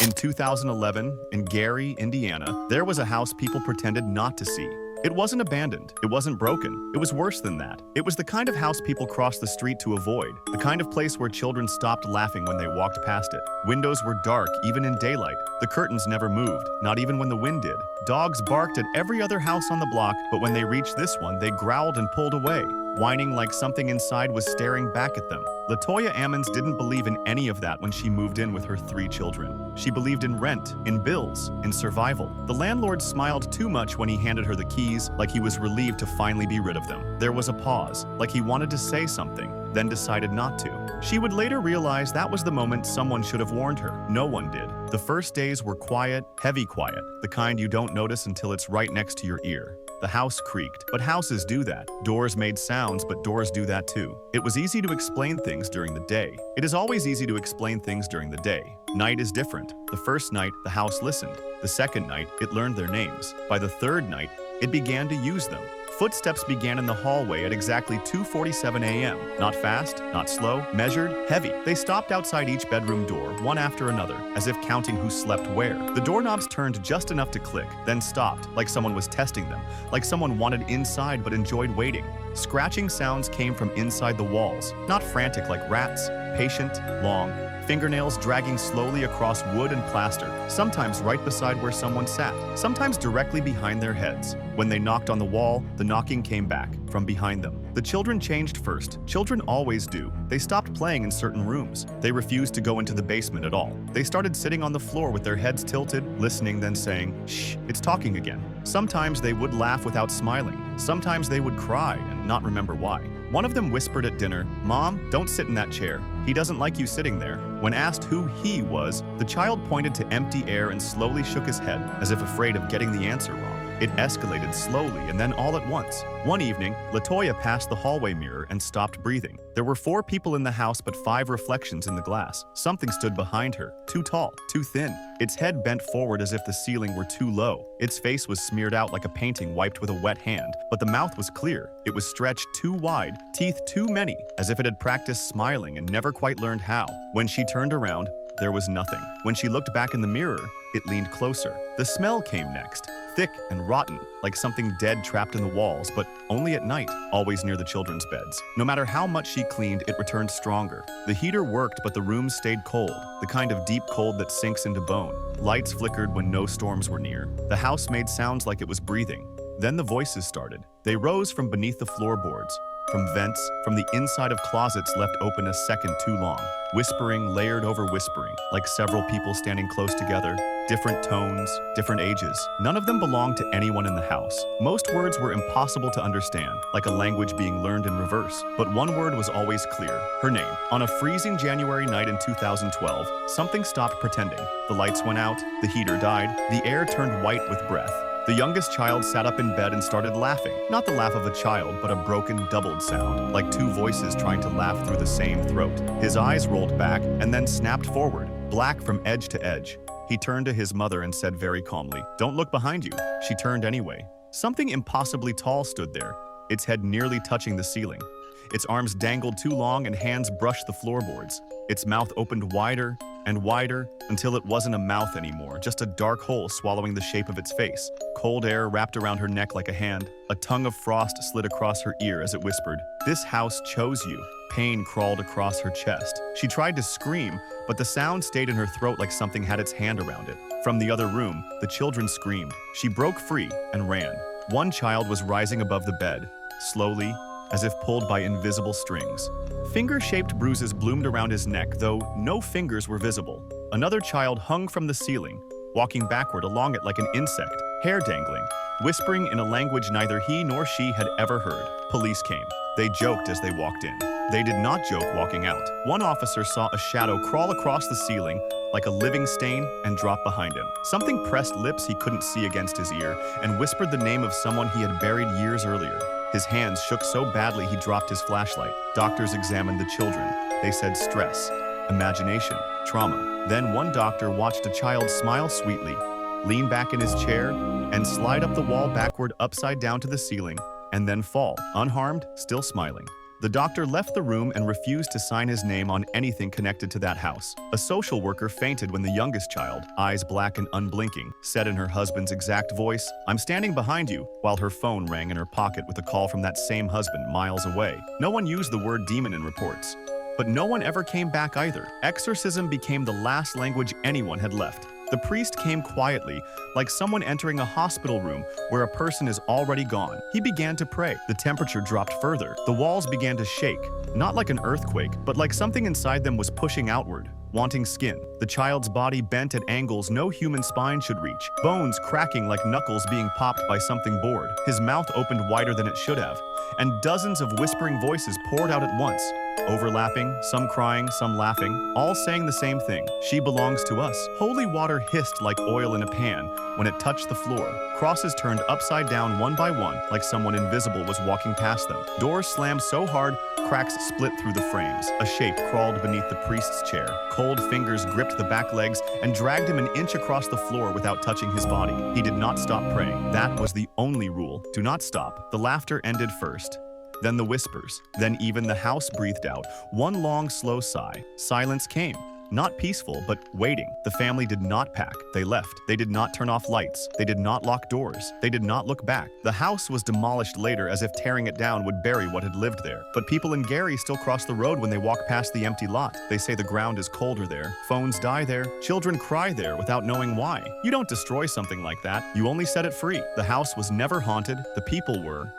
In 2011, in Gary, Indiana, there was a house people pretended not to see. It wasn't abandoned. It wasn't broken. It was worse than that. It was the kind of house people crossed the street to avoid, the kind of place where children stopped laughing when they walked past it. Windows were dark, even in daylight. The curtains never moved, not even when the wind did. Dogs barked at every other house on the block, but when they reached this one, they growled and pulled away, whining like something inside was staring back at them. Latoya Ammons didn't believe in any of that when she moved in with her 3 children. She believed in rent, in bills, in survival. The landlord smiled too much when he handed her the keys, like he was relieved to finally be rid of them. There was a pause, like he wanted to say something, then decided not to. She would later realize that was the moment someone should have warned her. No one did. The first days were quiet, heavy quiet, the kind you don't notice until it's right next to your ear. The house creaked, but houses do that. Doors made sounds, but doors do that too. It was easy to explain things during the day. It is always easy to explain things during the day. Night is different. The first night, the house listened. The second night, it learned their names. By the third night, it began to use them. Footsteps began in the hallway at exactly 2:47 a.m. Not fast, not slow, measured, heavy. They stopped outside each bedroom door, one after another, as if counting who slept where. The doorknobs turned just enough to click, then stopped, like someone was testing them, like someone wanted inside but enjoyed waiting. Scratching sounds came from inside the walls, not frantic like rats, patient, long, fingernails dragging slowly across wood and plaster, sometimes right beside where someone sat, sometimes directly behind their heads. When they knocked on the wall, the knocking came back, from behind them. The children changed first. Children always do. They stopped playing in certain rooms. They refused to go into the basement at all. They started sitting on the floor with their heads tilted, listening, then saying, "Shh, it's talking again." Sometimes they would laugh without smiling. Sometimes they would cry and not remember why. One of them whispered at dinner, "Mom, don't sit in that chair. He doesn't like you sitting there." When asked who he was, the child pointed to empty air and slowly shook his head, as if afraid of getting the answer wrong. It escalated slowly and then all at once. One evening, Latoya passed the hallway mirror and stopped breathing. There were 4 people in the house but 5 reflections in the glass. Something stood behind her, too tall, too thin. Its head bent forward as if the ceiling were too low. Its face was smeared out like a painting wiped with a wet hand, but the mouth was clear. It was stretched too wide, teeth too many, as if it had practiced smiling and never quite learned how. When she turned around, there was nothing. When she looked back in the mirror, it leaned closer. The smell came next, thick and rotten, like something dead trapped in the walls, but only at night, always near the children's beds. No matter how much she cleaned, it returned stronger. The heater worked, but the room stayed cold, the kind of deep cold that sinks into bone. Lights flickered when no storms were near. The house made sounds like it was breathing. Then the voices started. They rose from beneath the floorboards, from vents, from the inside of closets left open a second too long. Whispering layered over whispering, like several people standing close together. Different tones, different ages. None of them belonged to anyone in the house. Most words were impossible to understand, like a language being learned in reverse. But one word was always clear, her name. On a freezing January night in 2012, something stopped pretending. The lights went out, the heater died, the air turned white with breath. The youngest child sat up in bed and started laughing. Not the laugh of a child, but a broken, doubled sound, like 2 voices trying to laugh through the same throat. His eyes rolled back and then snapped forward, black from edge to edge. He turned to his mother and said very calmly, "Don't look behind you." She turned anyway. Something impossibly tall stood there, its head nearly touching the ceiling. Its arms dangled too long and hands brushed the floorboards. Its mouth opened wider and wider until it wasn't a mouth anymore, just a dark hole swallowing the shape of its face. Cold air wrapped around her neck like a hand. A tongue of frost slid across her ear as it whispered, "This house chose you." Pain crawled across her chest. She tried to scream, but the sound stayed in her throat like something had its hand around it. From the other room, the children screamed. She broke free and ran. One child was rising above the bed, slowly, as if pulled by invisible strings. Finger-shaped bruises bloomed around his neck, though no fingers were visible. Another child hung from the ceiling, walking backward along it like an insect, hair dangling, whispering in a language neither he nor she had ever heard. Police came. They joked as they walked in. They did not joke walking out. One officer saw a shadow crawl across the ceiling like a living stain and drop behind him. Something pressed lips he couldn't see against his ear and whispered the name of someone he had buried years earlier. His hands shook so badly he dropped his flashlight. Doctors examined the children. They said stress, imagination, trauma. Then one doctor watched a child smile sweetly, lean back in his chair, and slide up the wall backward upside down to the ceiling, and then fall, unharmed, still smiling. The doctor left the room and refused to sign his name on anything connected to that house. A social worker fainted when the youngest child, eyes black and unblinking, said in her husband's exact voice, "I'm standing behind you," while her phone rang in her pocket with a call from that same husband miles away. No one used the word demon in reports. But no one ever came back either. Exorcism became the last language anyone had left. The priest came quietly, like someone entering a hospital room where a person is already gone. He began to pray. The temperature dropped further. The walls began to shake, not like an earthquake, but like something inside them was pushing outward, wanting skin. The child's body bent at angles no human spine should reach, bones cracking like knuckles being popped by something bored. His mouth opened wider than it should have, and dozens of whispering voices poured out at once, overlapping, some crying, some laughing, all saying the same thing: "She belongs to us." Holy water hissed like oil in a pan when it touched the floor. Crosses turned upside down one by one, like someone invisible was walking past them. Doors slammed so hard, cracks split through the frames. A shape crawled beneath the priest's chair. Cold fingers gripped the back legs and dragged him an inch across the floor without touching his body. He did not stop praying. That was the only rule. Do not stop. The laughter ended first. Then the whispers. Then even the house breathed out. One long, slow sigh. Silence came. Not peaceful, but waiting. The family did not pack. They left. They did not turn off lights. They did not lock doors. They did not look back. The house was demolished later as if tearing it down would bury what had lived there. But people in Gary still cross the road when they walk past the empty lot. They say the ground is colder there. Phones die there. Children cry there without knowing why. You don't destroy something like that. You only set it free. The house was never haunted. The people were.